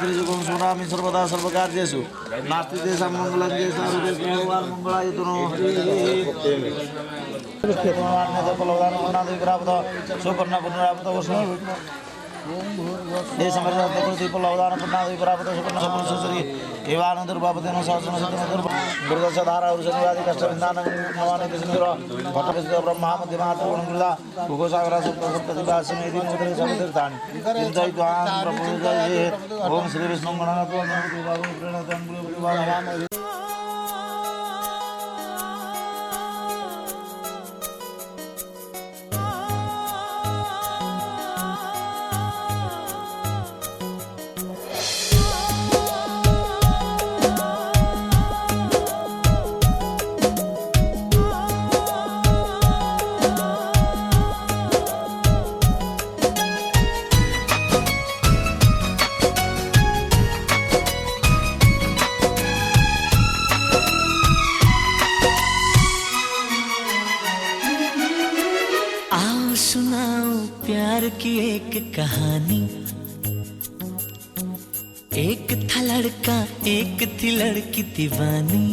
त्रिजुगं tsunami सर्वदा सर्वकार्येषु नास्ति तेषां मङ्गलं तेषां भगवान् मङ्गलायतनो सुपर्ण पुनरावृत वसु ये समर्थ पल्लवदान पुण्णादि प्राप्त सुपर्ण सपन्न सुश्री एवान दुर्भावतेन सहस्रन सतन दुर्दशधारा और शनिवादि कष्टविन्दान नवानि कृष्णेर भट्टविष्णु ब्रह्मा मध्यमात् गुणकृता भूगोसागरा सुप्त सप्तदिवासिन इति मुद्रे सप्ततीर्थानि चिन्तयित्वा प्रपूजये ओम श्री विष्णु गणनाथ नमः प्रणतं गुरुवादाम प्यार की एक कहानी। एक था लड़का एक थी लड़की दीवानी।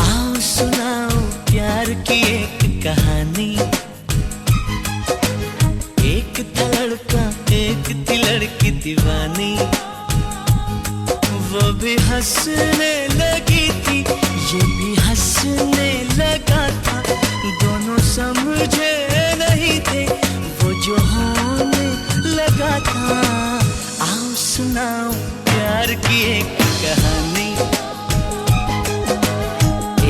आओ सुनाओ प्यार की एक कहानी। एक था लड़का एक थी लड़की दीवानी। वो भी हंसने लगी थी ये भी हंसने लगा था। दोनों समझे नहीं थे वो जो होने लगा था। आओ सुनाओ प्यार की एक कहानी।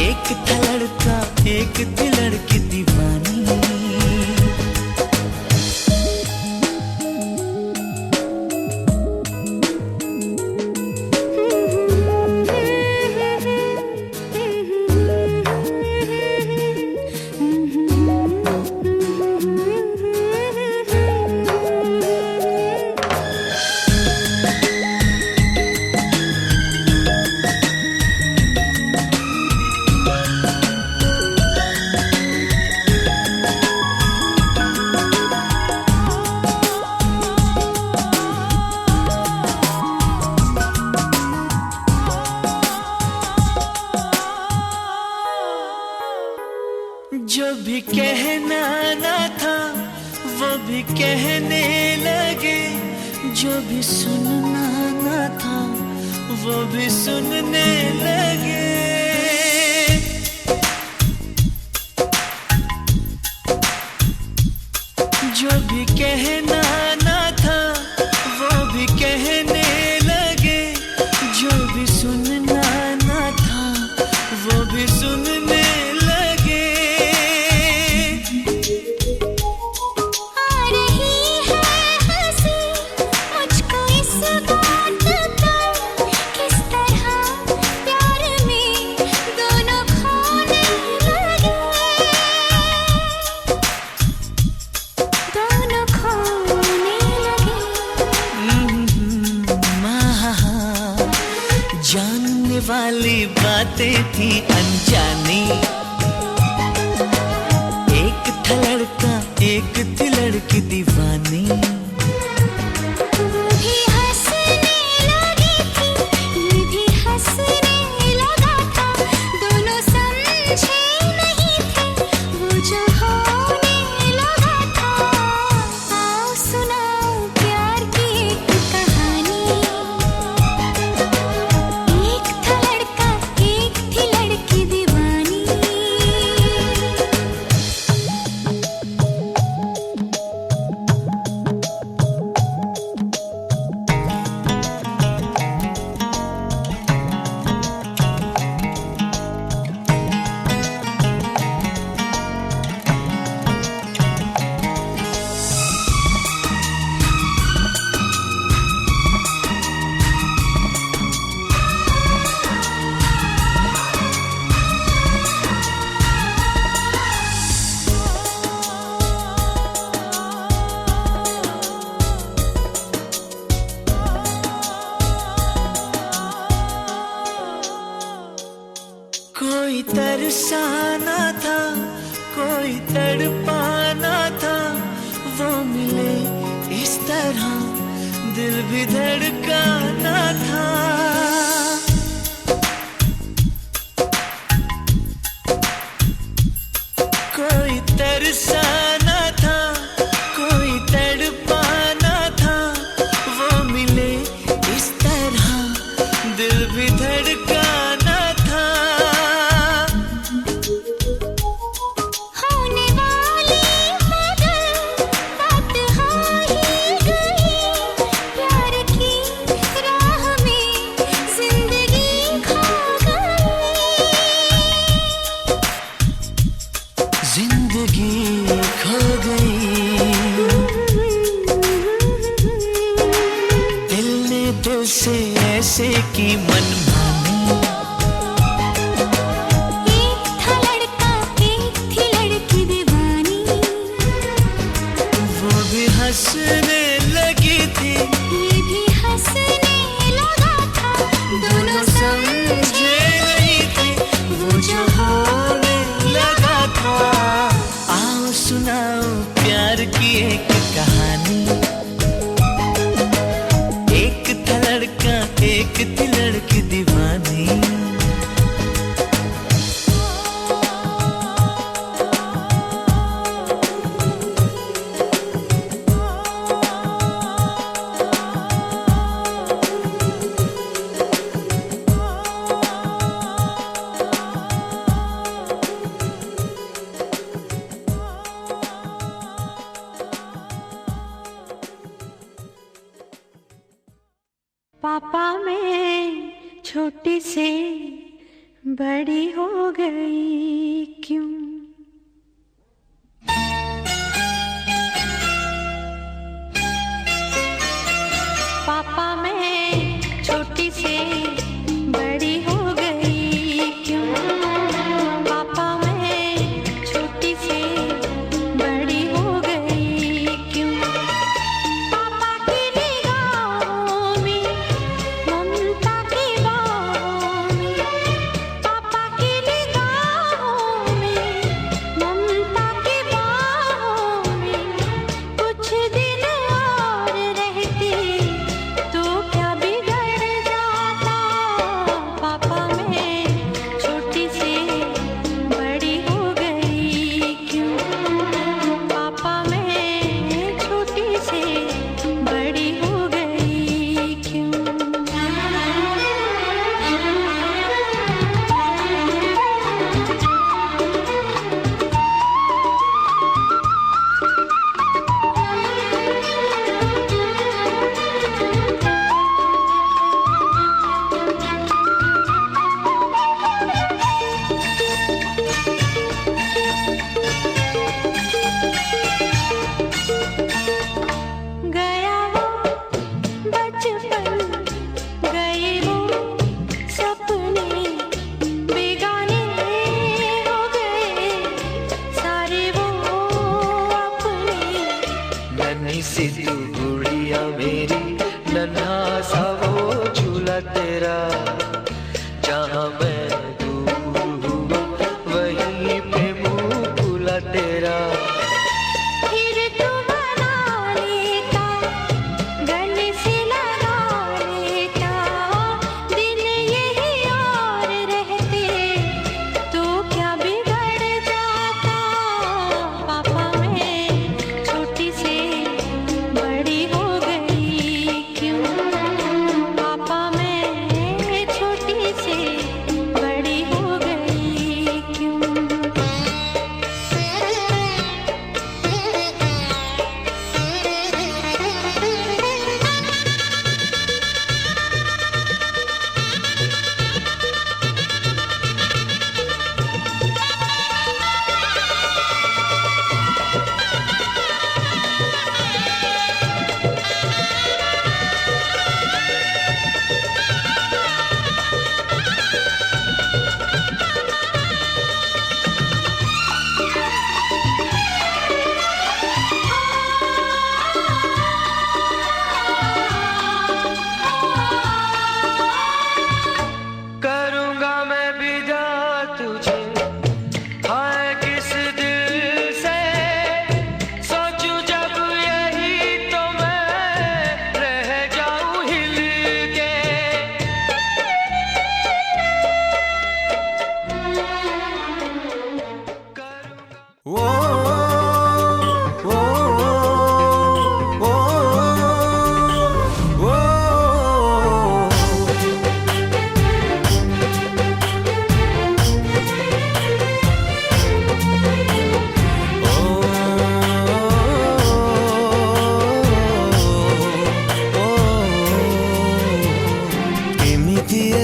एक था लड़का एक थी लड़की दीवानी। जो भी कहना ना था वो भी कहने लगे। जो भी सुनना ना था वो भी सुनने लगे। जो भी कहना ना था वो भी कहने लगे। जो भी सुनना ना था वो भी सुनने लगे। जानने वाली बातें थी अनजानी। एक था लड़का एक थी लड़की दीवानी। कोई तरसाना था, कोई तड़पाना था, वो मिले इस तरह दिल भी धड़काना था। कोई तरसाना था, कोई तड़पाना था, वो मिले इस तरह दिल भी धड़काना था। होने वाली मगर बात हो ही गई, प्यार की राह में जिंदगी खो गई। जिंदगी खो गई, दिल ने दिल से ऐसे की मनमानी। एक था लड़का, एक थी लड़की दीवानी, वो भी हंसने लगी थी, ये भी हंसने लगा था। दोनों समझे नहीं थे वो जो होने लगा था। आओ सुनाओ प्यार की एक कहानी। एक था लड़का, एक थी लड़की दीवानी। पापा मैं छोटी से बड़ी हो गई क्यों? पापा मैं छोटी से बड़ी हो गई क्यों? पापा मैं छोटी से बड़ी हो गई क्यों? पापा की निगाहों में ममता की बाहों में, पापा की निगाहों में ममता की बाहों में, कुछ दिन और रहती तो क्या बिगड़ जाता।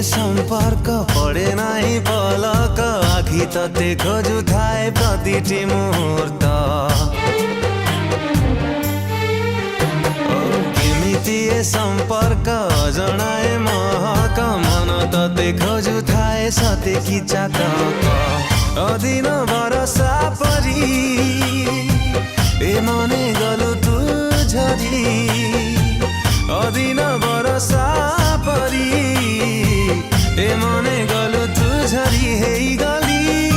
सम्पर्क पढे नाही पलक आखि तते खोजुथाए प्रतिटी मुहूर्त केमितिए सम्पर्क जनाए महक मन तते खोजुथाए सते कि चातक अदिन बरसा परी ए मने गलु तु झरी अदिन बरसा परी ए मने गलु तु झरी हेई गली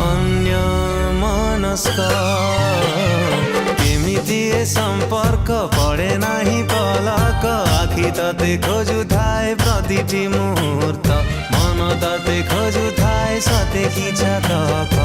अन्य मनस्क केमिति ए सम्पर्क पढे नाही पलक आखि तते खोजुथाए प्रतिटी मुहूर्त मन तते खोजुथाए सते कि चातक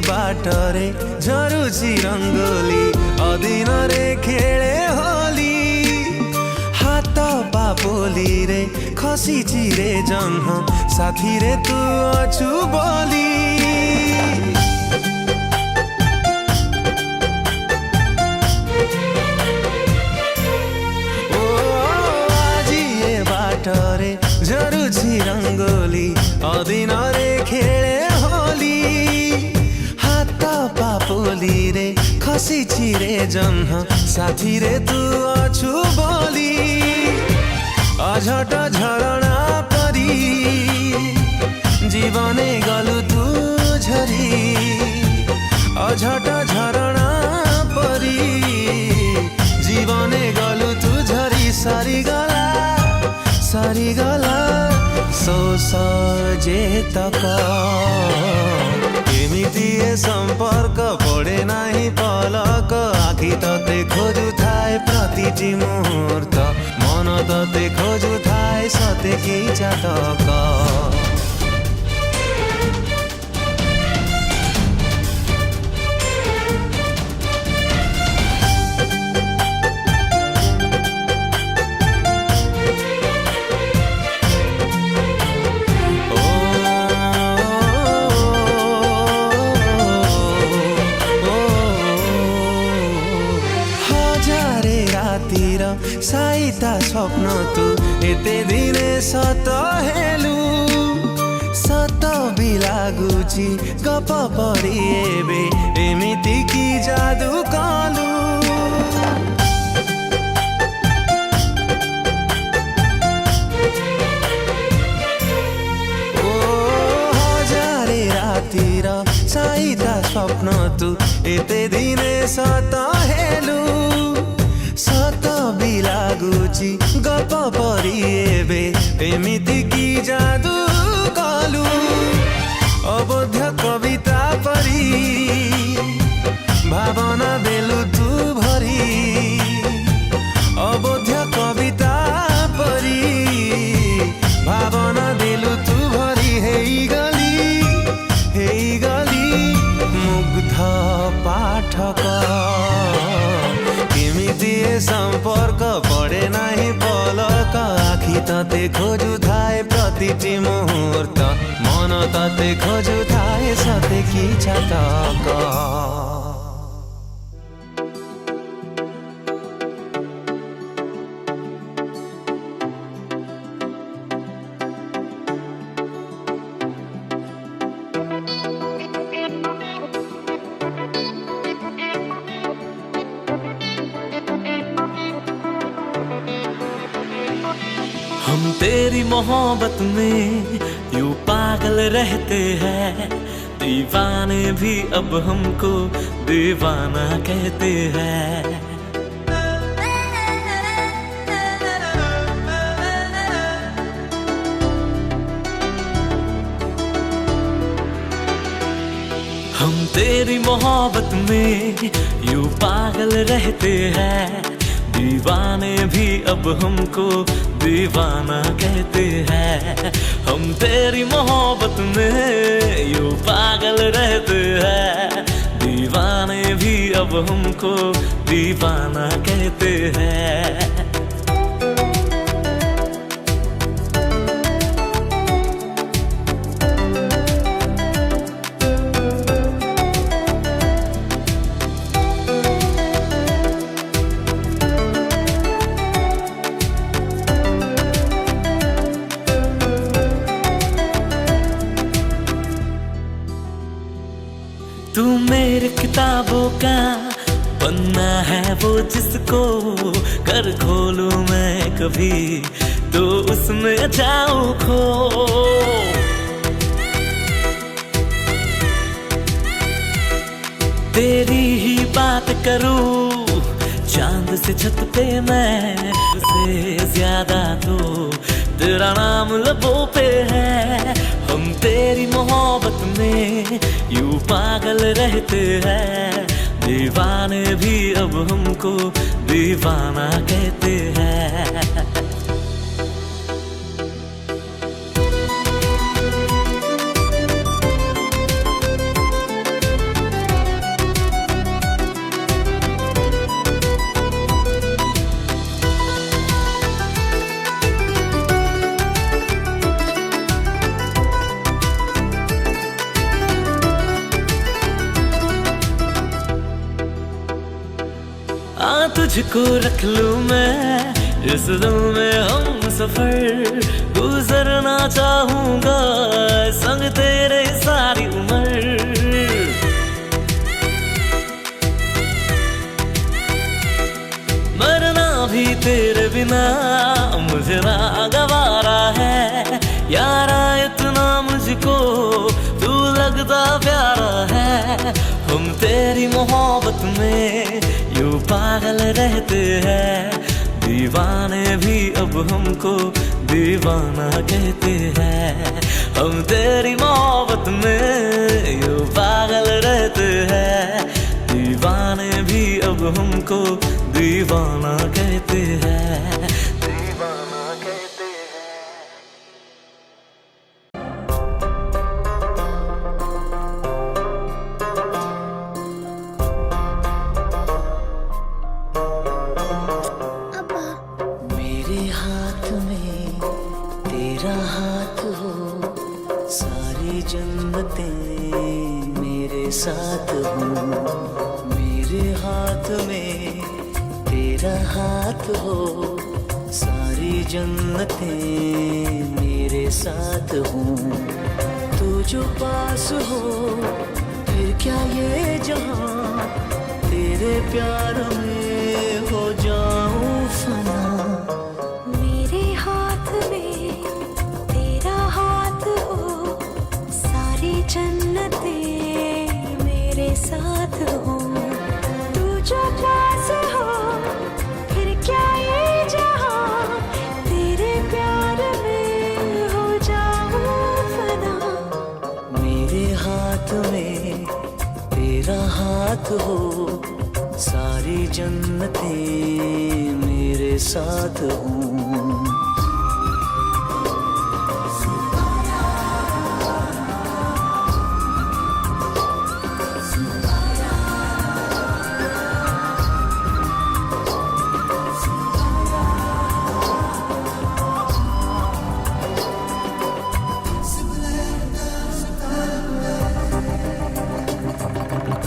बाटरे झरुची रंगोली अदिन रे खेले होली हाथ पापोली रे खसी चिरे जन्ह साथी रे तू अछु बोली ओ आजी ये बाटरे झरुची रंगोली अदिन रे खेले होली पापोली रे खसी छिरे जन्ह साथी रे तू अछु बोली अझट झरणा परी जीवने गलु तू झरी अझट झरणा परी जीवने गलु तू झरी सारी गला सो सजे तक केमिति ए सम्पर्क पढे नाही पलक आखि तते खोजुथाए प्रतिटी मुहूर्त मन तते खोजुथाए सते कि चातक साइता स्वप्न तू एते दिने सत हेलु सत बिलागुची गप परी एबे एमिति कि जादू कलु ओ हजारे रातिर साइता स्वप्न तू एते दिने सत हेलु सत बिलागुची गप परी एबे एमिति कि जादू कलु अबोध्य कविता परी भावना देलु तू भरी अबोध्य कविता परी भावना देलु तू भरी हेई गली मुग्ध पाठक केमिति ए सम्पर्क पढे नाही पलक आखि तते खोजुथाए प्रतिटी मुहूर्त मन तते खोजुथाए सते कि चातक हम तेरी मोहब्बत में यूं पागल रहते हैं दीवाने भी अब हमको दीवाना कहते हैं हम तेरी मोहब्बत में यूं पागल रहते हैं दीवाने भी अब हमको दीवाना कहते हैं। हम तेरी मोहब्बत में यूं पागल रहते हैं। दीवाने भी अब हमको दीवाना कहते हैं। तू मेरे किताबों का पन्ना है वो जिसको कर खोलूं मैं कभी तो उसमें जाऊं खो। तेरी ही बात करूं चांद से छत पे मैं, उससे ज्यादा तो तेरा नाम लबों पे है। हम तेरी मोहब्बत में यूं पागल रहते हैं। दीवाने भी अब हमको दीवाना कहते हैं। तुझको रख लूं मैं इस दिल में हम सफर, गुजरना चाहूंगा संग तेरे सारी उम्र। मरना भी तेरे बिना मुझे ना गवारा है। यारा इतना मुझको तू लगता प्यारा है। हम तेरी मोहब्बत में यूं पागल रहते हैं। दीवाने भी अब हमको दीवाना कहते हैं। हम तेरी मोहब्बत में यूं पागल रहते हैं। दीवाने भी अब हमको दीवाना कहते हैं। दीवाना कहते हैं। मेरे हाथ में तेरा हाथ हो, सारी जन्नतें मेरे साथ हो। मेरे हाथ में तेरा हाथ हो, सारी जन्नतें मेरे साथ हो। तू जो पास हो फिर क्या ये जहां, तेरे प्यार में हो जाऊं फना। मेरे हाथ में तेरा हाथ हो, सारी जन्नतें मेरे साथ हो। तू जो पास हो फिर क्या ये जहां, तेरे प्यार में हो जाऊं फना। मेरे हाथ में तेरा हाथ हो, सारी जन्नतें मेरे साथ हो।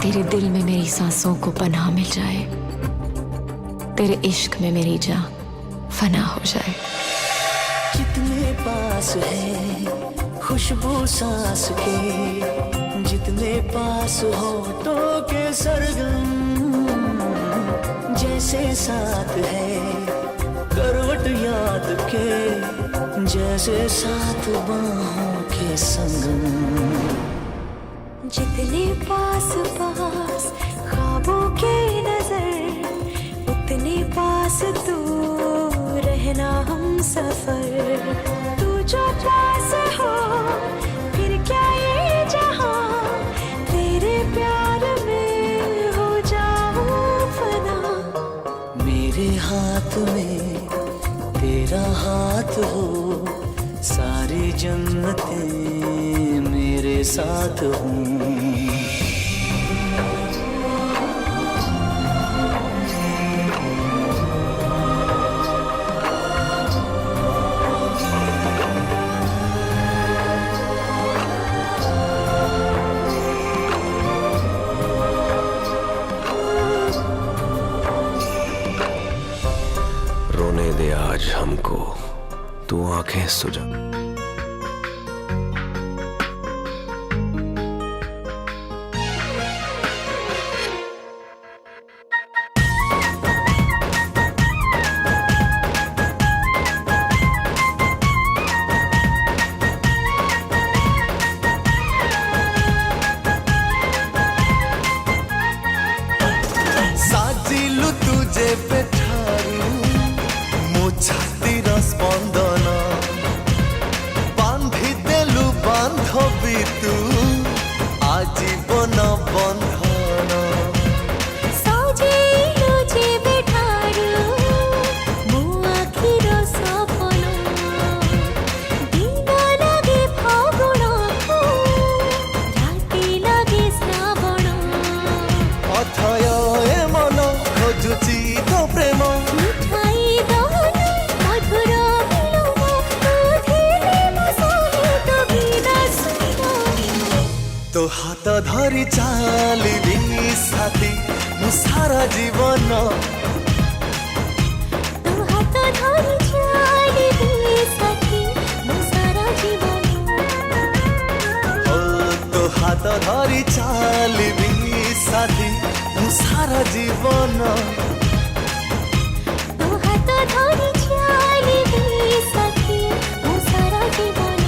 तेरे दिल में मेरी सांसों को पनाह मिल जाए, तेरे इश्क में मेरी जान फना हो जाए। जितने पास है खुशबू सांस के, जितने पास होठों के सरगम, जैसे साथ है करवट याद के, जैसे साथ बाहों के संगम। जितने पास पास ख्वाबों के नजर, उतने पास तू रहना हम सफर। तू जो पास हो फिर क्या ये जहां, तेरे प्यार में हो जाऊं फना। मेरे हाथ में तेरा मेरा हाथ हो, सारी जन्नतें मेरे साथ हों। रोने दे आज हमको, तू आंखें सुझा। साजिलु तुझे बेठारू मो छातीर स्पंदन, बांधी देलु बांधबी तू आजीवन बंधन। साजिलु जे बेठारू मो आखिर सपन, दिन लागे फागुन को राति लागे श्रावण। अथय ए मन खोजुची तो प्रेम, मिठाई दहन मधुर मिलन, तुझे मो सहित बिना सुन। तो हाथ धरी चालिबी साथी मु सारा जीवन। तू हाथ धरी चालिबी साथी मो सारा जीवन। ओ तो हाथ धरी चालिबी साथी मु सारा जीवन। तू हाथ धरी चालिबी साथी मो सारा जीवन।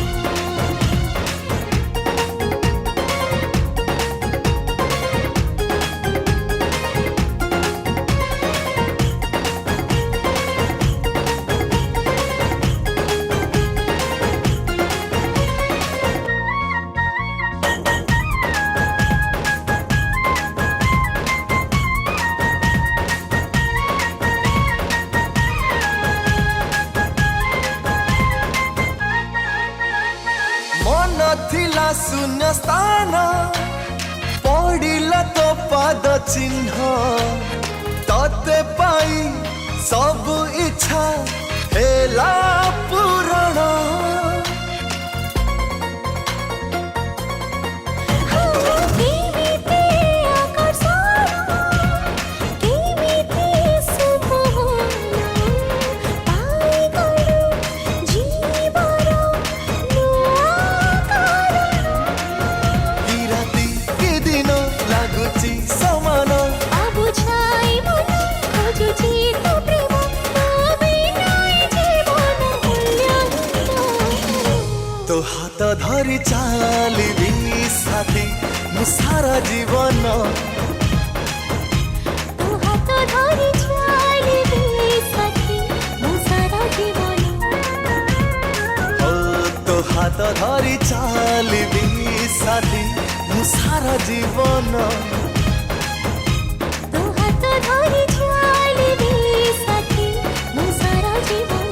मन थिला शून्य स्थान, पड़िला तो पाद चिन्ह। तते पाई सब इच्छा हेला पूरण। केमिति आकर्षण, केमिति सुमोहन, पाइगलु जीवन नुआ कारण। कि राति कि दिन लागुची समान। अबुझाई मन खोजुची तो प्रेम, तो बिना जीवन मूल्यहीन। तो हाथ धरी चालिबी साथी मु सारा जीवन। तू हाथ धरी चालिबी साथी मो सारा जीवन। ओ तो हाथ धरी चालिबी साथी मु सारा जीवन। तू हाथ धरी चालिबी साथी मो सारा जीवन।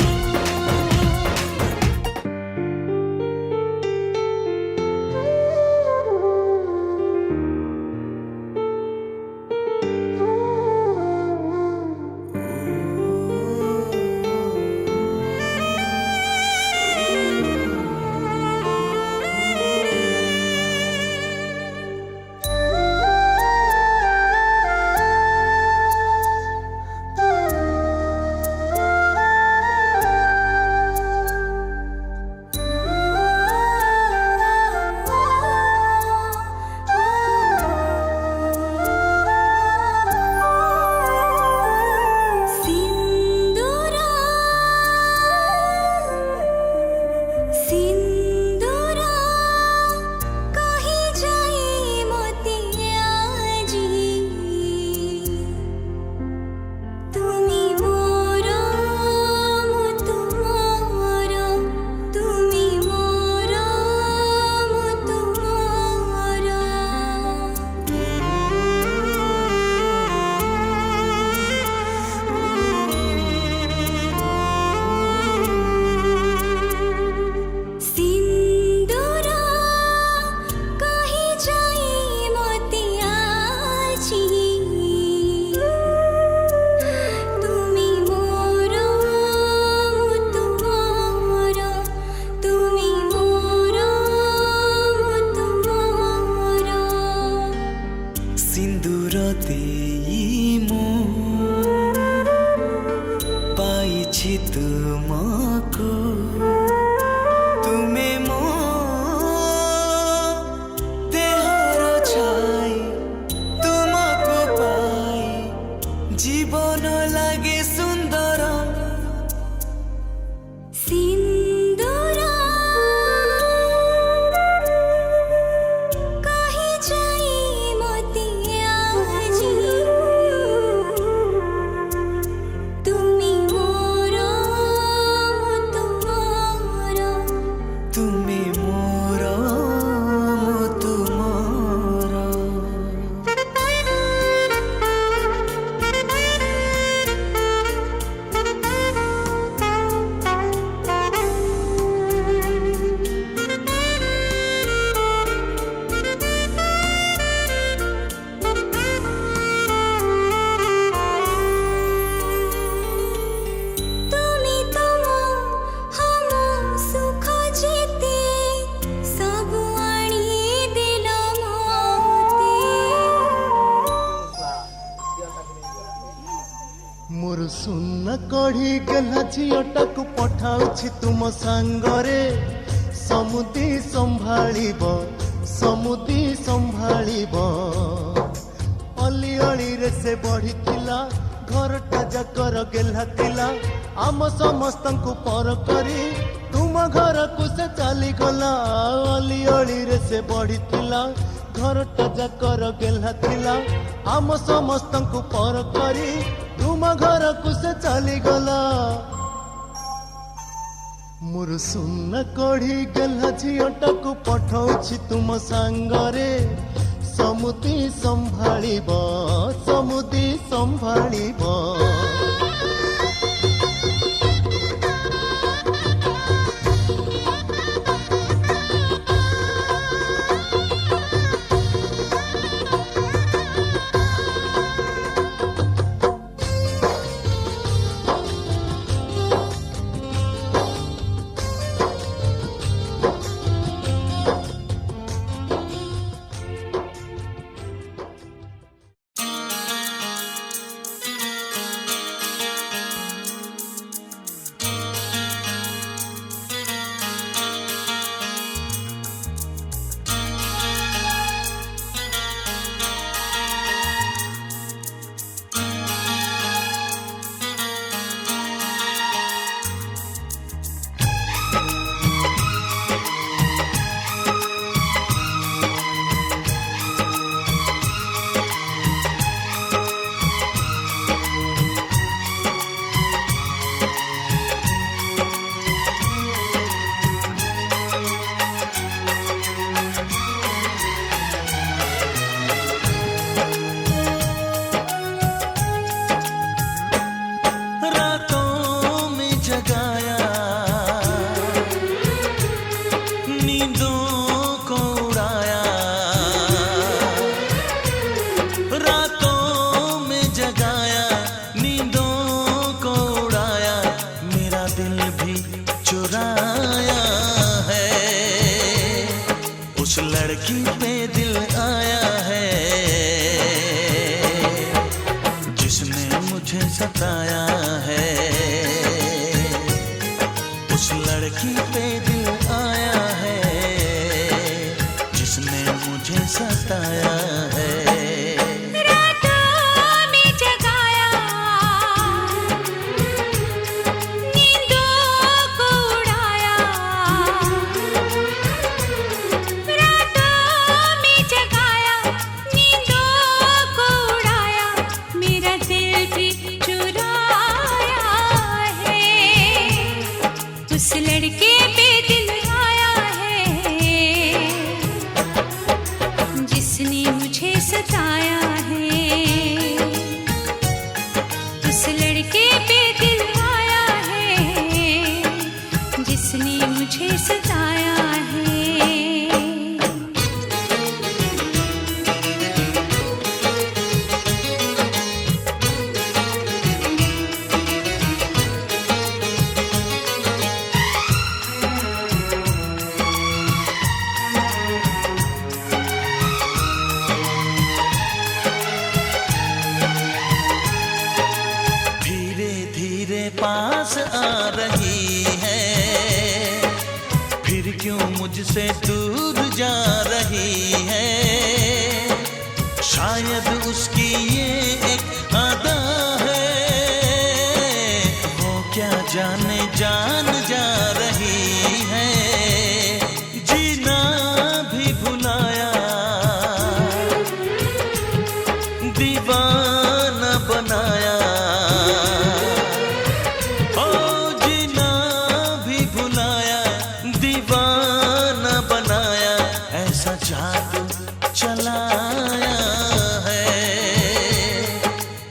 सिंदूर देई मु पाइछि तुमको तुमे मो देहर छाई तुमको पाई जीवन लागे सुंदर सिंदूरा कहीं जाई मोतिया जी तुमी मोरो तुमारो तुमे मोर मो तुमर तुमी तुम हम सुख जीते सब आनी दिल मोते मोर सुन कढ़ी गेला झीटाक पठाउछि तुम सांगरे समुदी संभाଳିब अली अली रे से बढ़िथिला घरटा जाकर गेला थिला आम समस्तंकु पर करी तुम घर को से चली गला अली अली रे से बढ़िथिला घरटा जाकर गेला थिला आम समस्तंकु पर करी तुम घर को से चली गला मोर सुन कढ़ी गेला झीटाक पठाउछि तुम सांगरे समुदी संभालिब सताया है, उस लड़की पे दिल आया है जिसने मुझे सताया है। उस लड़के पे दिल आया है जिसने मुझे सताया है। उस लड़के पे दिल आया है जिसने मुझे सताया है। मुझसे दूर जा रही है। शायद उसकी ये एक अदा है, वो क्या जाने जान जा रही है। जीना भी भुलाया, दीवाना बनाया। ओ जीना भी भुलाया, दीवाना बनाया। ऐसा जादू चलाया है,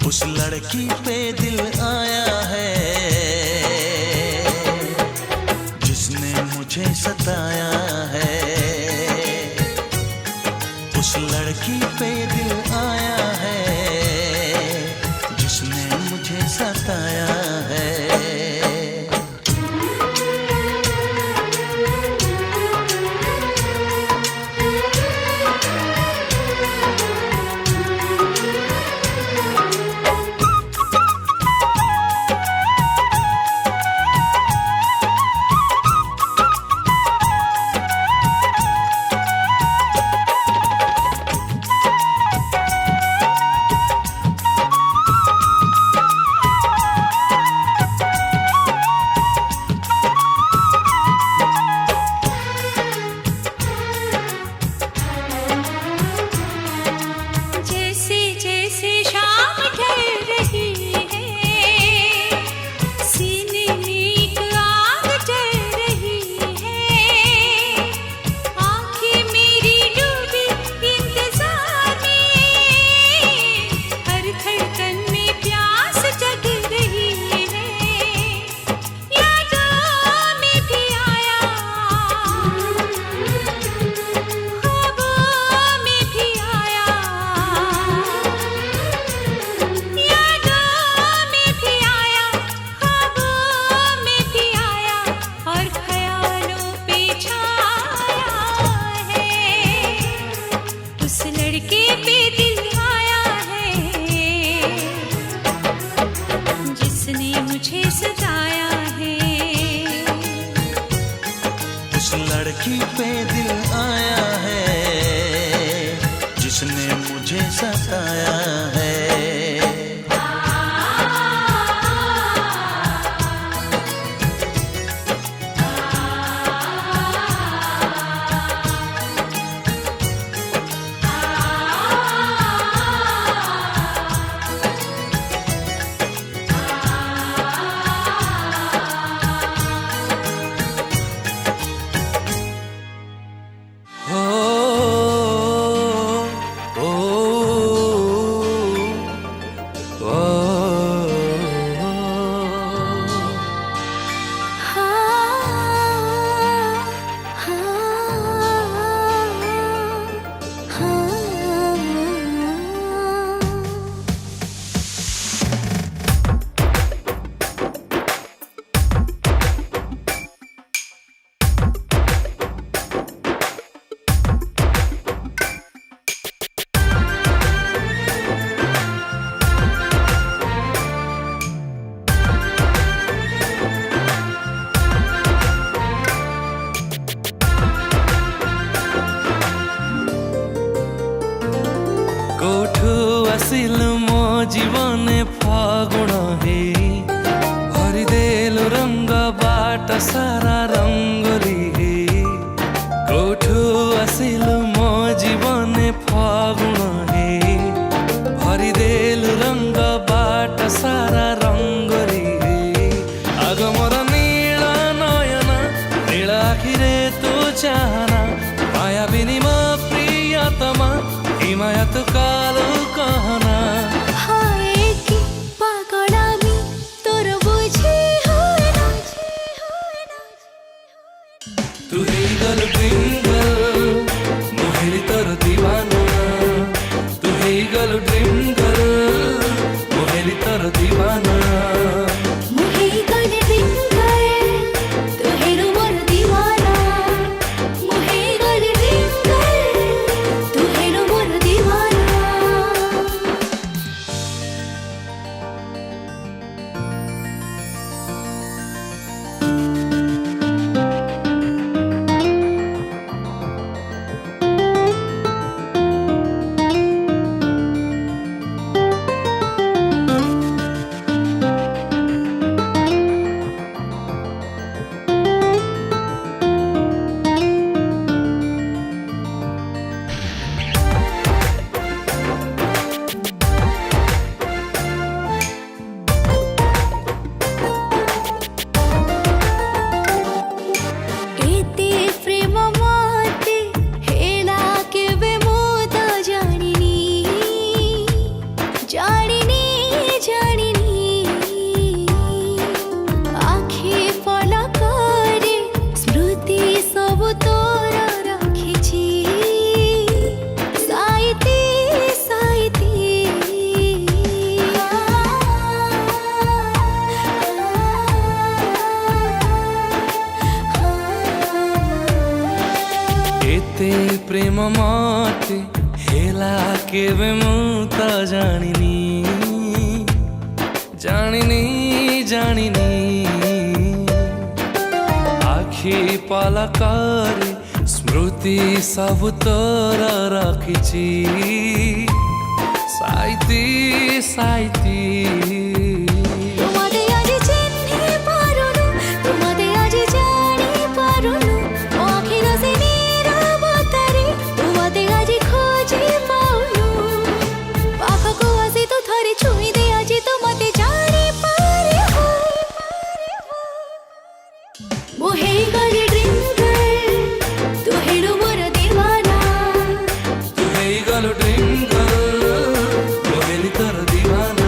उस लड़की पे दिल आया है जिसने मुझे सताया है। उस लड़की पे दिल आया है जिसने मुझे सताया है। जैसे जैसे शाम ढल रही है, सीने में एक आग जल रही है। आँखें मेरी डूबी इंतजार में, हर धड़कन में प्यास जग रही है। यादों में भी आया, ख्वाबों में भी आया। यादों में भी आया, ख्वाबों में भी आया, और ख्यालों पे छाया है। उस लड़के पे दिल आया है जिसने मुझे सताया है। उस लड़की पे दिल आया है जिसने मुझे सताया है। ओ ओ ओ कोठू आसिल मो जीवने फागुण हे, भरिदेलु रंग बाट सारा रंगोली हे। कोठू आसिल मो जीवने फागुण हे, भरिदेलु रंग बाट सारा रंगोली हे। आग मोर नील नयन, नील आखिरे तू चाहना। माया बिनिमा प्रियतमा, हिमायत कालो कहना। हाय कि पागलामी तोर बुझी हुए ना। तू ହେଇଗଲୁ ड्रीमगर्ल, ମୁଁ ହେଲି ତୋର ଦିୱାନା। ତୁ ହେଇଗଲୁ ड्रीमगर्ल, ମୁଁ ହେଲି ତୋର ଦିୱାନା। मुहे गले दिन गए, तू हेरो मोर दीवाना। मुहे गले दिन गए, तू हेरो मोर दीवाना। मते हेला केबे मु त जानिनी जानिनी जानिनी आखि पलकरे स्मृति सब तोर रखिछि साइती साइती तुम्हारे आज चिन्हि पारुनु तुम्हारे आज जानी पारुनु आँखिर से नीरवतारे तुम्हारे आज खोजी पाउनु पाखको आसी तो थरे छुई दे आज तो मते जानी पारे हो वो हे गली ड्रिंकर तू हेडो मोर दीवाना तू हे गलो ड्रिंकर तू हेली तोर दीवाना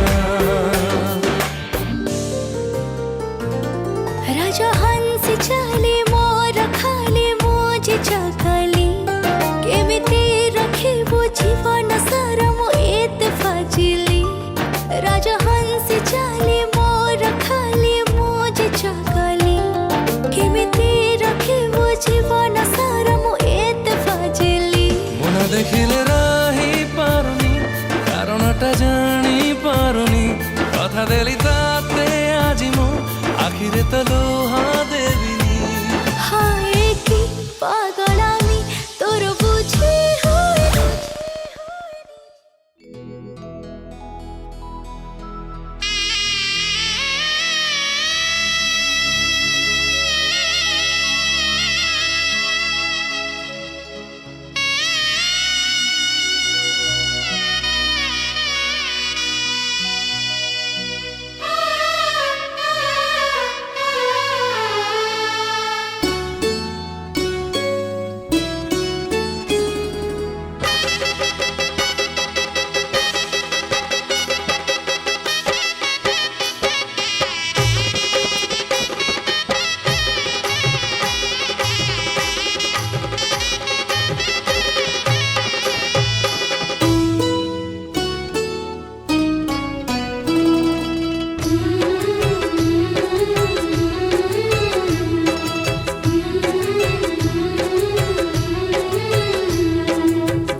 राजा हंस चले मोर खाली मोज चकली केमिति रखिबो जीवन सारा मो एते फाजिली राजा हंस चले मोर खाली मोज चकली केमिति रखिबो जीवन सारा मो एते फाजिली मन देखिले रही पारुनी कारणटा जानी पारुनी कथा देली ताते आज मो आखिरे तो लोहा देविनी हाय की पागलामी तोर बुझी होई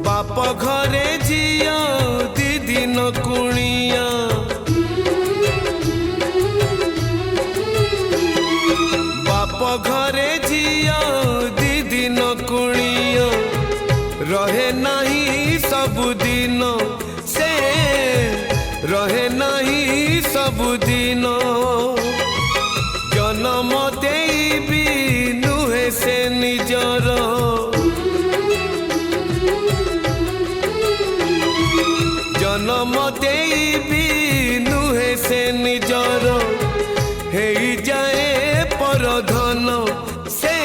बाप घरे जिया दी दिन कुणिया बाप घरे जिया दी दिन कुणिया रहे नहीं सब दिन से रहे नहीं सब दिन जन्म देबी नुहे से निजर जन्म देबी नुहे से निजर हे जाए परधन से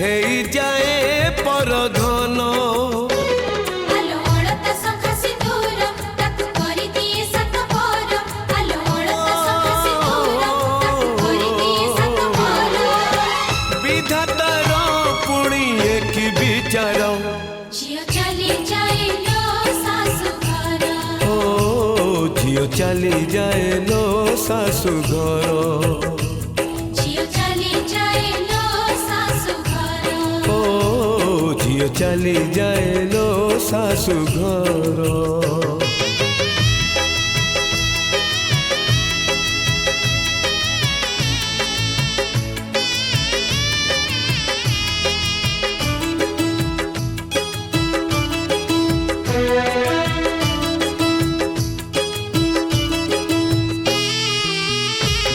हे जाए परधन आलो ओळत सखा सिंदूर ताकू करी दिए सत पोर आलो ओळत सखा सिंदूर ताकू करी दिए सत पोर विधातार पुणी एक विचार जियो चली जाए लो सासु घर ओ झियो चली जाए लो सासु घर जियो चली जाए लो सासु घर ओ झियो चली जाए लो सासु घर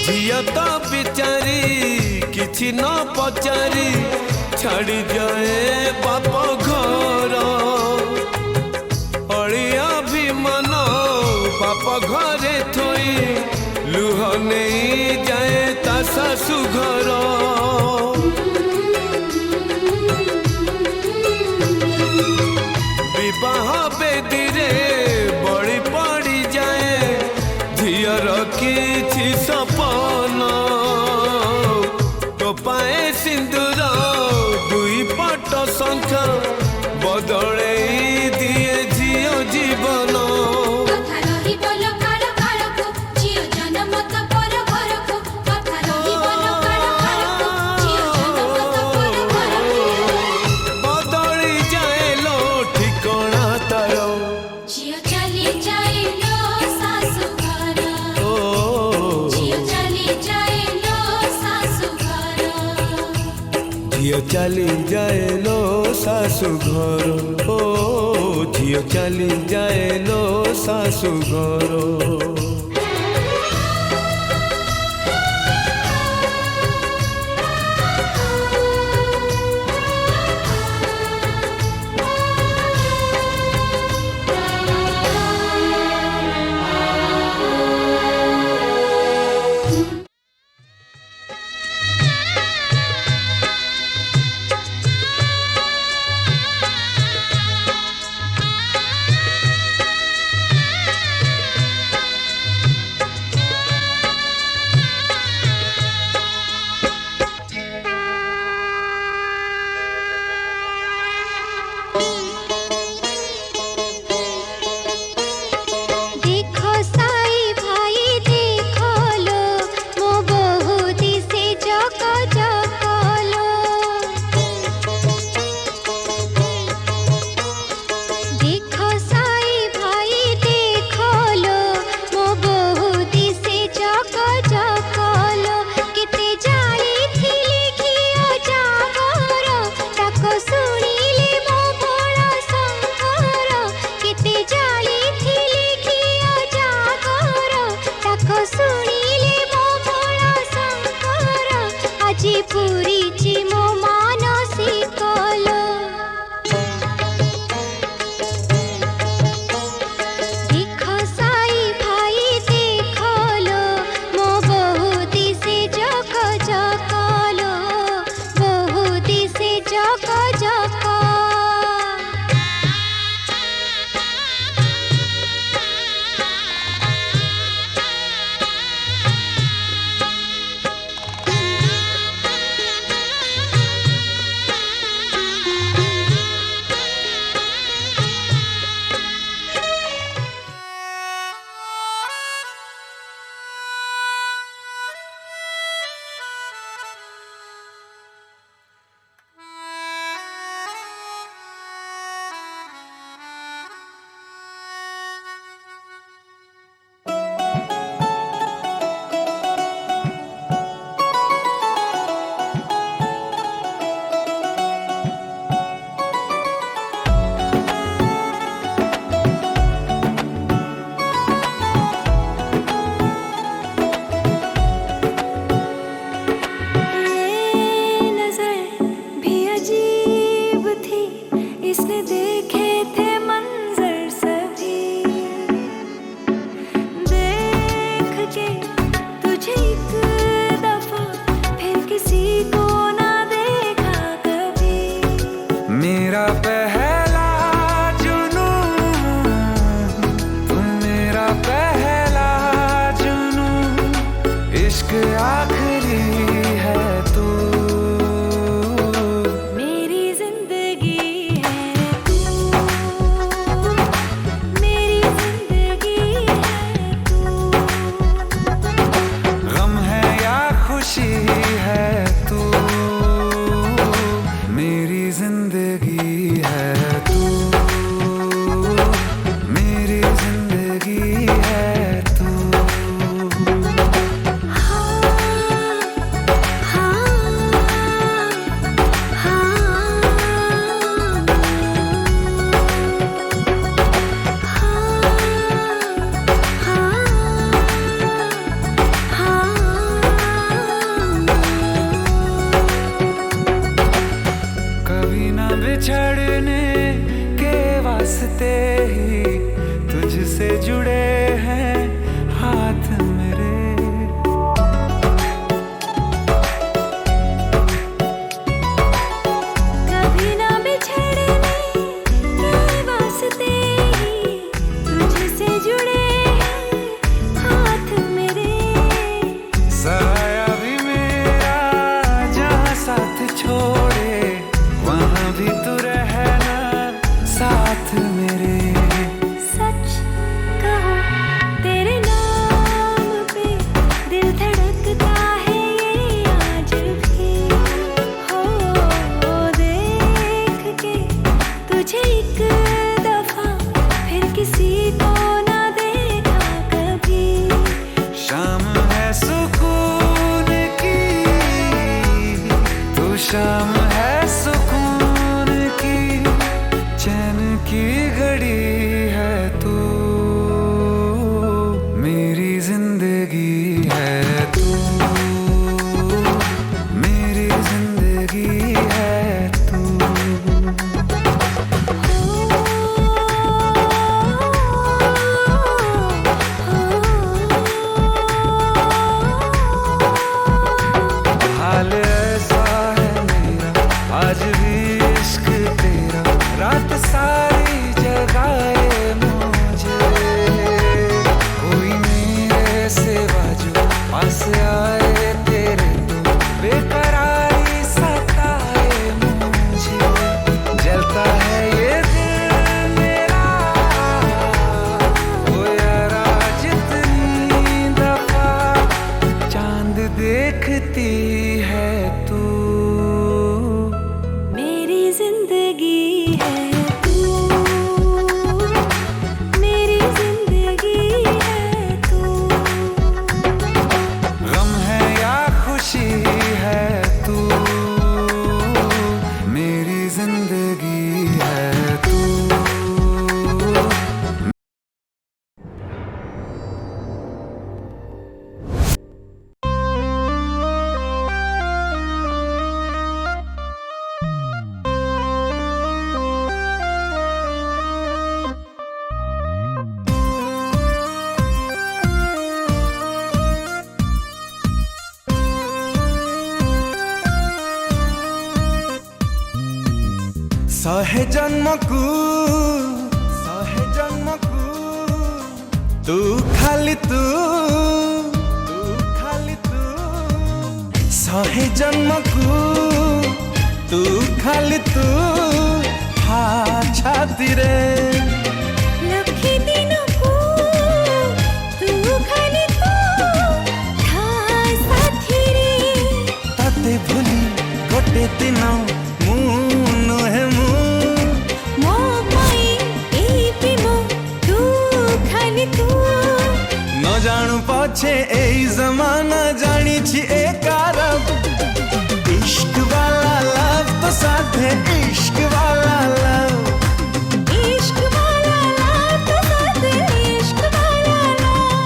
झिया तो बिचारी किछि न पचारी छाड़ी जाए बाप घर अड़िया भी मन बाप घरे थोई लुह नहीं जाए ता सासु घर विवाह बेदी रे बड़ी पड़ी जाए झियर किछि सपन तो पाए सिंदूर दुई पट शंख बदले दिए झियो जीवन कथा रही बोल काल कालको जियो जन्म तो पर घरको कथा रही बोल काल कालको जियो जन्म झियो चली जाए लो सासु घर ओ झियो चली जाए लो सासु घर कहो सहे जन्मकू तू खाली तू सहे जन्मकू तू खाली तू हा छाती रे लखे दिनों को तू खाली तू था साथी रे ताते भूली गोटे दिन मु नुहे मु मो पाई ए प्रेम तू खाली तू न जानू पछे ए जमाना जानी छी ए कारब इश्क वाला लव तो साथे इश्क वाला लव इश्क वाला लव तो साथ इश्क वाला लव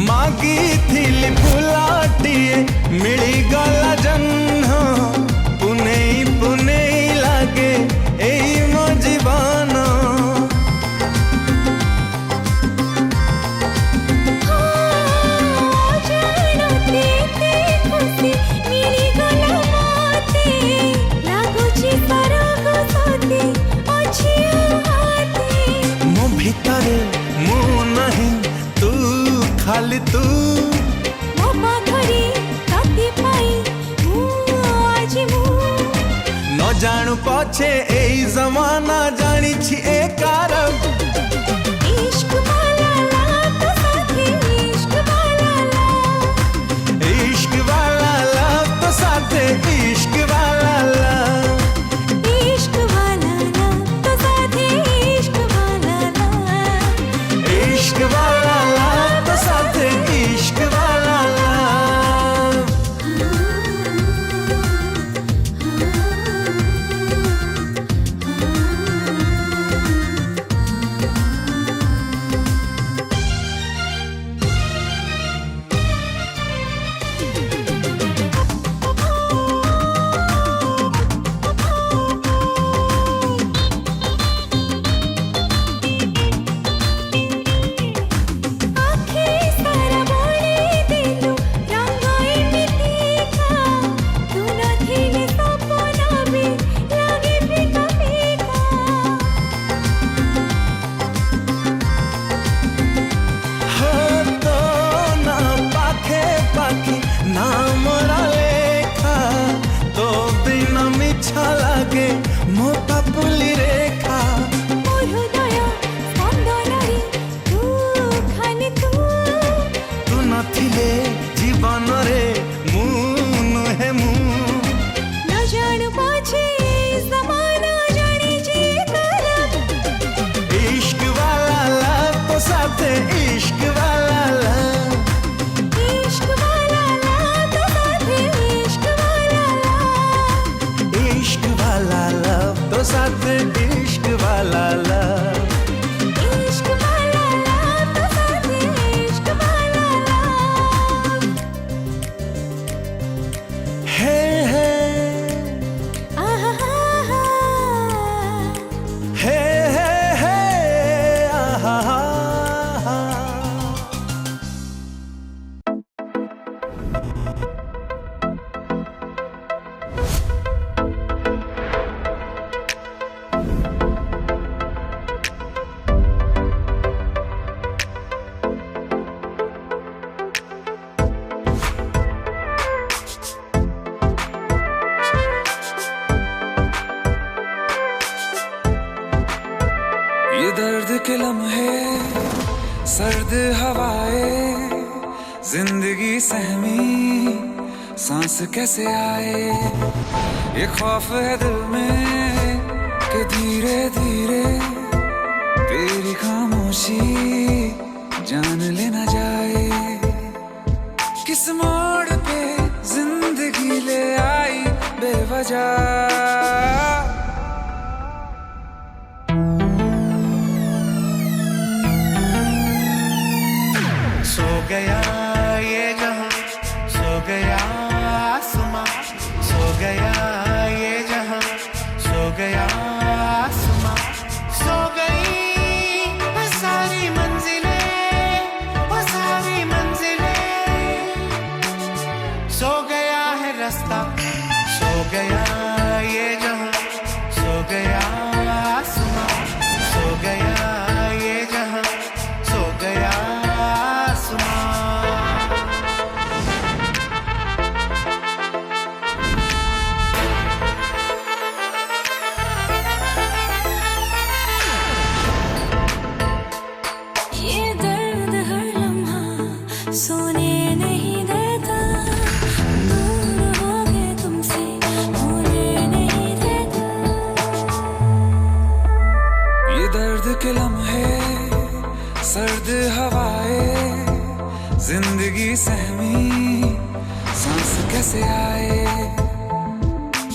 मागी थिली फुलाटिए मिली गला जन्ह पुने पुने लागे एई मो जीवन जानो ते खुशी मेरी गला माते लागुची परगो सोते अछि आते मो भीतरे मु नहीं तू खाली तू मो पाखरे ताते पाई मु आज मु न जानू पछे ए जमाना जानी छी ए कारब इश्क वाला लव तो साथ इश्क वाला लव इश्क वाला लव तो साथे इश्क वाला लव इश्क वाला लव तो साथ इश्क वाला लव इश्क वाला लव तो साथे इश्क वाला लव आखे सारा बोले दिलु रंग एमिति का तू नथिले सपना भी लागे फिका फिका हो तो ना पाखे पाखे ना मोरा लेखा तो बिना मिछा लागे मोटा पुली रेखा मोर हृदय स्पंदनरे तू खाली तू तू नथिले जीवन रे मु नुहे मु न जान पाछे जमाना जानी जी तरफ इश्क वाला लव तो साथे इश्क वाला लव इश्क वाला लव तो साथ इश्क वाला लव इश्क वाला लव तो साथे इश्क वाला लव इश्क वाला लव तो साथ इश्क वाला लव हे हे आहा हे हे हे आहा हा हा ये दर्द के लम्हे सर्द हवाएं जिंदगी सहमी सांस कैसे आए ये खौफ है दिल में कि धीरे धीरे तेरी खामोशी जान लेना जाए किस मोड़ पे जिंदगी ले आई बेवजह सो गया ये जहां, सो गया आसमां, सो गया दर्द के लम्हे सर्द हवाएं जिंदगी सहमी सांस कैसे आए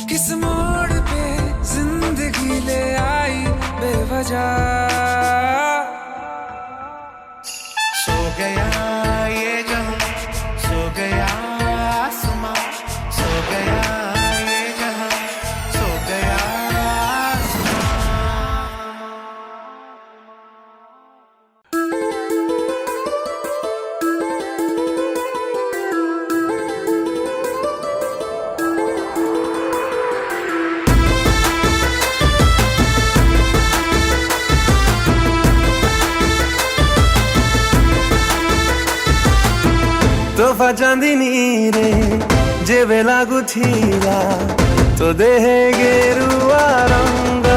किस मोड़ पे जिंदगी ले आई बेवजह सो गया ये जहां सो गया आसमां सो गया ये जहां सो गया तोहफा चांदनी रे जेबे लाଗୁଥିଲା तो देहे गेरुआ रंग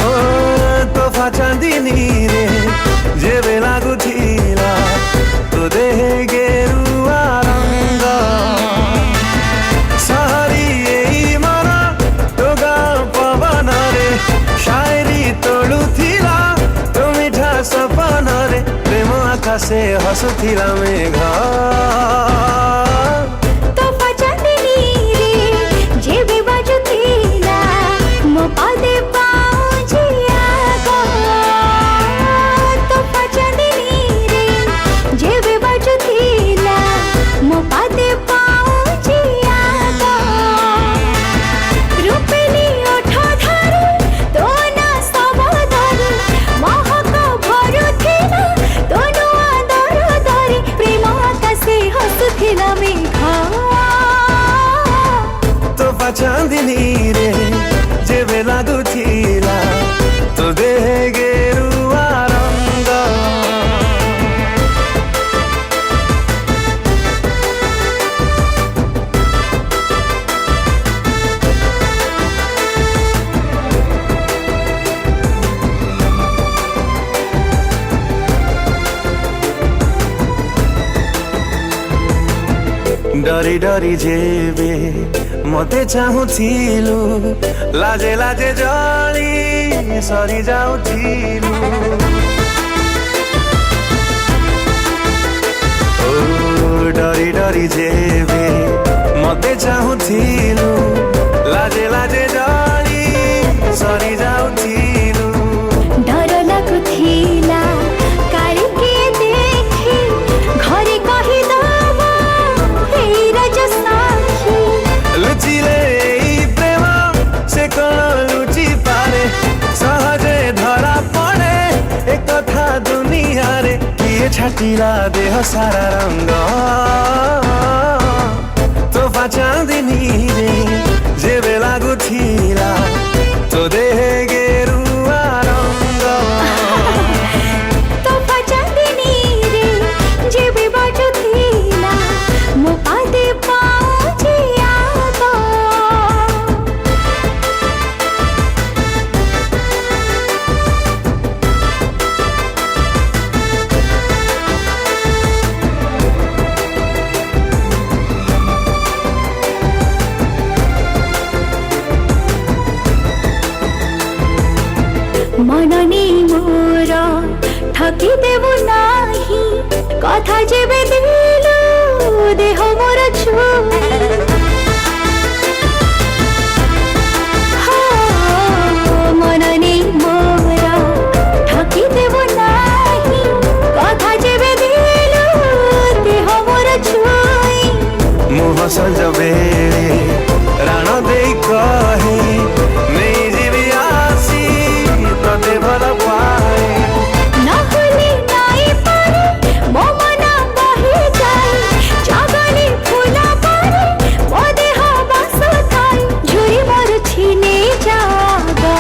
ओ तोहफा चांदनी रे जेबे ଲାଗୁଥିଲା तो देहे गेरुआ रंग सहरी शायरी तोड़ुथिला तो मिठा सपना रे प्रेम आकाशे हसुथिला मेघ तोहफा चांदनी रे जेबे बाजुथिला मो पादे पाउजिया गो तोहफा चांदनी रे जेबे बाजुथिला मो पादे पाउजिया गो रूपली ओठ धरे तो ना सब धरे महक भरुथिला दोनो आदर धरे प्रेम आकाशे हसुथिला मेघ तोहफा चांदनी रे जेबे ଲାଗୁଥିଲା तो देहे गेरुआ रंग डरी डरी जेबे मते चाहुथिलु लाजे लाजे जली सरी जाउथिलु ओ डरी डरी जेबे मते चाहुथिलु लाजे लाजे जली सरी जाउथिलु डर लागुथिला काली के देखी घरे कहि दबा हे राज साखी लुचिले प्रेम से कौन लुचि पारे सहजे धरा पड़े एक कथा दुनिया रे किए छाटिला देह सारा रंग तोहफा चांदनी रे जेबे ଲାଗୁଥିଲା तो देहे गेरुआ रंग तोहफा चांदनी रे जेबे बाजुथिला मो पादे पाउजिया गो मननी मोर ठकी देबु नाही कथा जेबे दिलु देह मोर छु मननी मोर ठकी देबु नाही कथा जेबे दिलु देह मोर छुई मुह संज बेले राण दे कहे नहीं जीवी आसी तते भल पाए नहली नाई पारे मो मना बहि जाए जगनी फूला पारे मो देह बास थाई झुरी मोर छीने जागा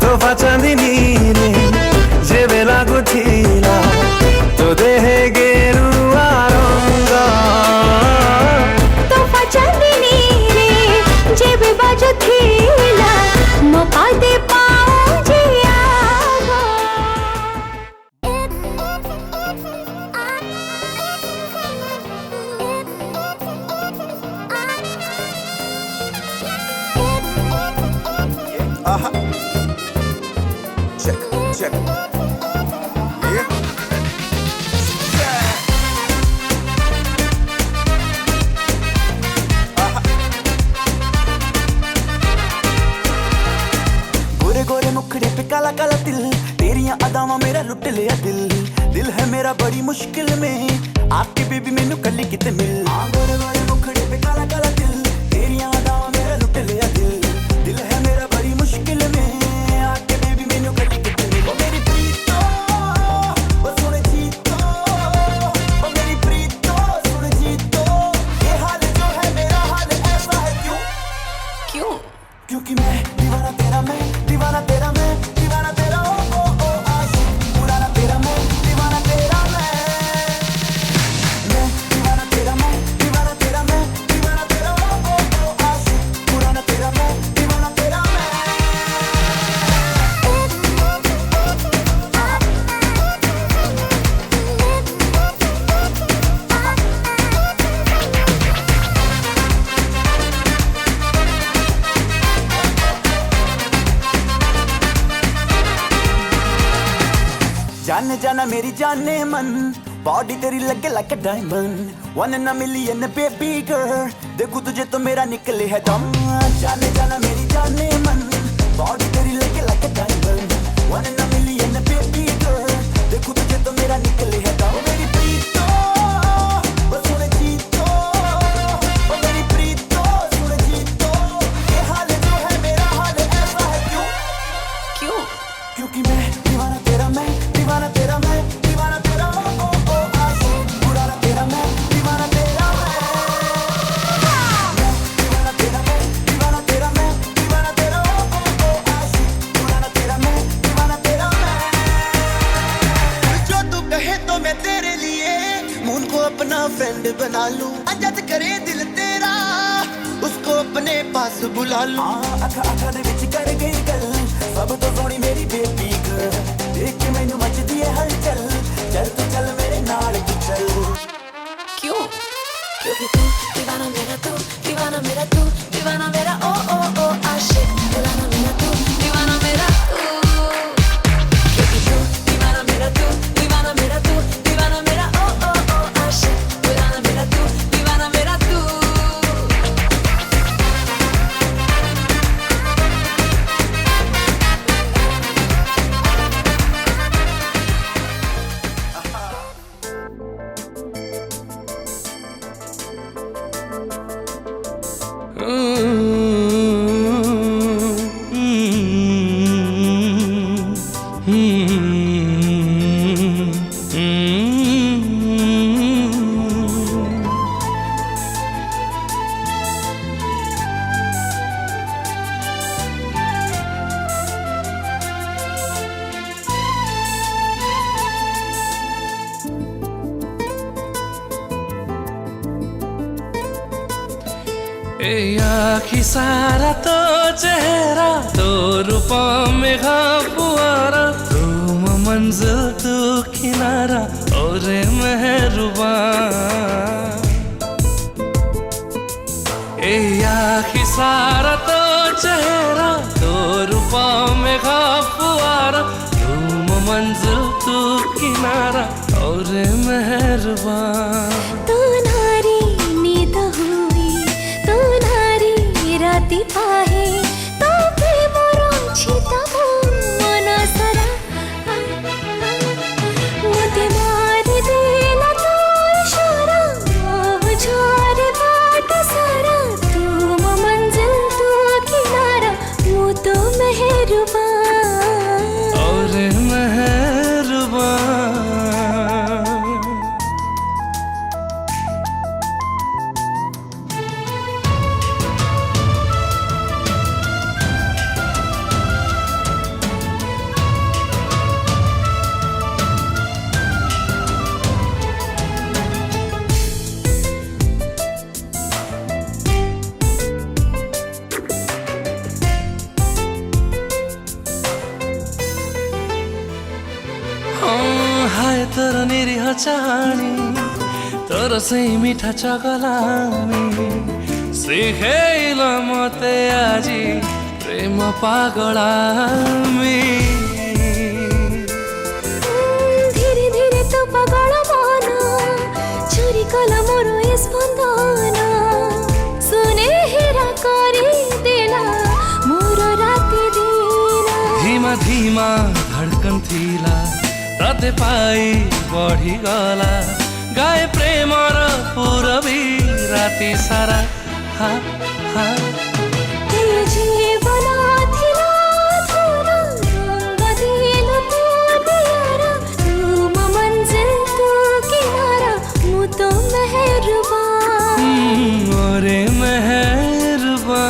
तोहफा चांदनी रे जेबे লাগুଥିଲା तो देहे गेरुआ रंग Check, check. Yeah. गोरे गोरे मुखड़े पे काला काला तिल, तेरियां अदावां मेरा लुट लिया दिल। दिल है मेरा बड़ी मुश्किल में, आपकी बेबी मैनू कली किते मिल। गोरे गोरे मुखड़े पे काला काला तिल, तेरियां अदावां मेरा लुट लिया दिल। दिल है मेरा बड़ी मुश्किल में, आपकी बेबी मैनू कली किते मिल। ओ मेरी प्रीतो ओ सुन जीतो, ओ मेरी प्रीतो सुन जीतो, ये हाल जो है मेरा हाल ऐसा है क्यों? क्यों? क्योंकि मैं दीवाना तेरा, मैं दीवाना तेरा, मैं दीवाना तेरा, ओ ओ आशिक पुराना तेरा, मैं दीवाना तेरा, मैं दीवाना तेरा, मैं दीवाना तेरा, मैं दीवाना तेरा, ओ ओ आशिक पुराना तेरा, मैं दीवाना तेरा, मैं। जाने जाना मेरी जाने मन, बॉडी तेरी लगे like diamond, 1 in a million baby girl, देखूं तुझे तो मेरा निकले है दम। जाने जाना मेरी जाने मन, बॉडी तेरी लगे like diamond, 1 in a million baby girl, देखूं तुझे तो मेरा निकले है दम। मेरी प्रीतो ओ सुन जीतो, ओ मेरी प्रीतो सुन जीतो, ये हाल जो है मेरा हाल ऐसा है क्यों? क्यों? क्योंकि मैं दीवाना तेरा, मैं दीवाना तेरा, मैं दीवाना तेरा, ओ ओ आशिक पुराना तेरा, मैं दीवाना तेरा, मैं दीवाना तेरा, मैं दीवाना तेरा, मैं दीवाना तेरा, ओ ओ आशिक पुराना तेरा, मैं दीवाना तेरा, मैं। जो तू कहे तो मैं तेरे लिए मून को अपना फ्रेंड बना लूं, आजाद करे दिल तेरा, उसको अपने पास बुला लूं। अखा अखा दे विच कर गई गल, सब तो सोनी मेरी बेबी गर्ल, देख के मैनू मचदी है हलचल, चल तू चल मेरे नाल तू चल। क्यों? क्योंकि तू दीवाना मेरा, तू दीवाना मेरा, तू दीवाना मेरा, ओ ओ ओ आशिक पुराना मेरा, तू दीवाना मेरा, तू। क्योंकि तू दीवाना मेरा, तू दीवाना मेरा, तू दीवाना मेरा, ओ ओ ओ आशिक पुराना मेरा, तू दीवाना मेरा, तू। आखी सारा तो चेहरा, तो रूपा में फुआरा, तुम मंजिल तू किनारा, और मेहरुबा। आखी सारा तो चेहरा, तो रूपा में फुआरा, तुम मंजिल तू किनारा, और मेहरुबा। तू नारी नींद हुई, तू नारी राती पाहे, तो भी मोरो छिता मना सरा, मुझे मार देला तो इशारा, मोह छोरे बाट सारा, तू मंजिल तू किनारा, मु तो मेहरुबा, और मेहरुबा। हाय तोर निरीह चाहनी, तोर से मिठा चगलामी, शिखेल मते आजी प्रेम पागलामी धीरे धीरे तो पागल मन चोरी कला मोर ए स्पंदन सुने हेरा करी देला मोर राति दिन धीमा धीमा धड़कन थिला राते पाई बढ़ी गला गाए प्रेम र पूरबी राति सारा हा हा जीवन थिला थोरा रंग दिल पुनियारा तुम मंजिल तू किनारा मु तो मेहरबान मोरे मेहरबान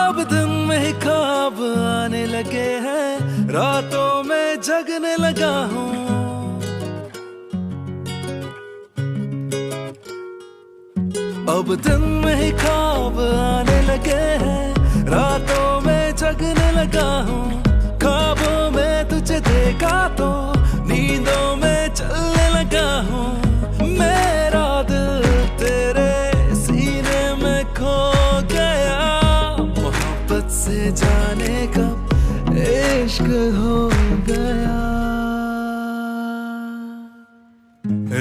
अब दिन में ही ख्वाब आने लगे हैं रातों में जगने लगा हूँ अब दिन में ही ख्वाब आने लगे हैं रातों में जगने लगा हूँ ख्वाबों में तुझे देखा तो नींदों में चलने लगा हूँ मेरा दिल तेरे सीने में खो गया मोहब्बत से जाने का इश्क हो गया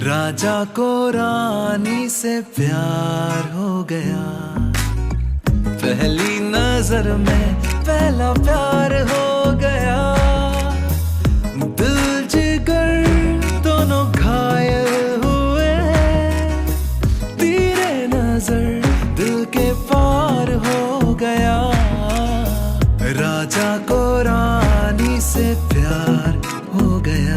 राजा को रानी से प्यार हो गया पहली नजर में पहला प्यार हो गया दिल जिगर दोनों घायल हुए तेरे नजर दिल के पार हो गया राजा को रानी से प्यार हो गया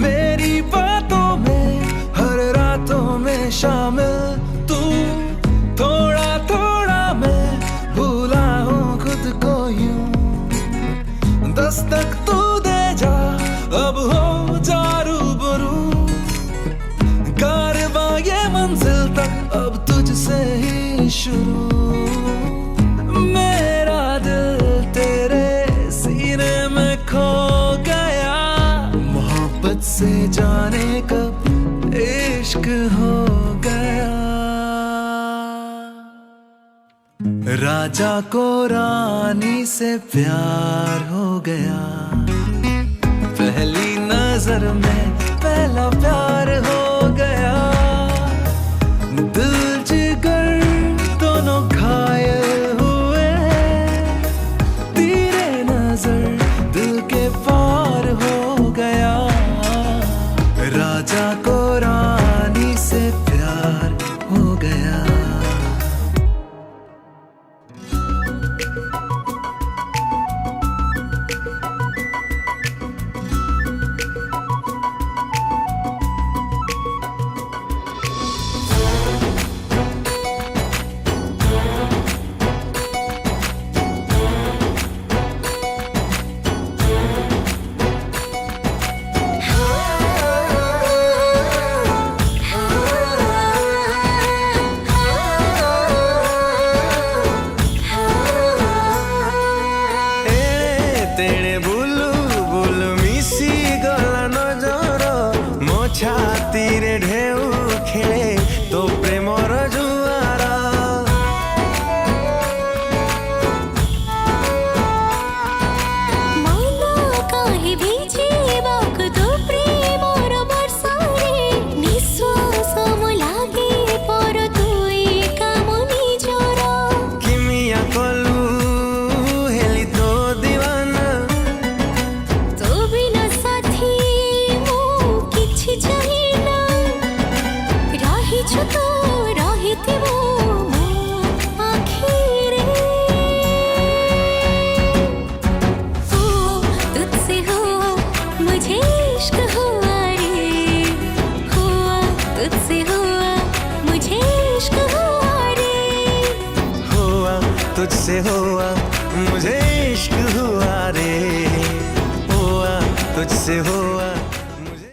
मेरी बातों में हर रातों में शामिल तू थोड़ा थोड़ा मैं भूला हूँ खुद को यूं दस्तक तू दे जा अब हो जा रूबरू कारवां ये मंजिल तक अब तुझसे ही शुरू मेरा दिल तेरे सीने में खो गया मोहब्बत से जाने कब इश्क हो गया राजा को रानी से प्यार हो गया पहली नजर में पहला प्यार हो गया दिल जिगर दोनों घायल हुए तेरे नजर दिल के पार हो गया राजा को रानी से प्यार हो गया तुझसे हुआ मुझे इश्क हुआ रे, हुआ तुझसे हुआ मुझे इश्क हुआ रे, हुआ तुझसे हुआ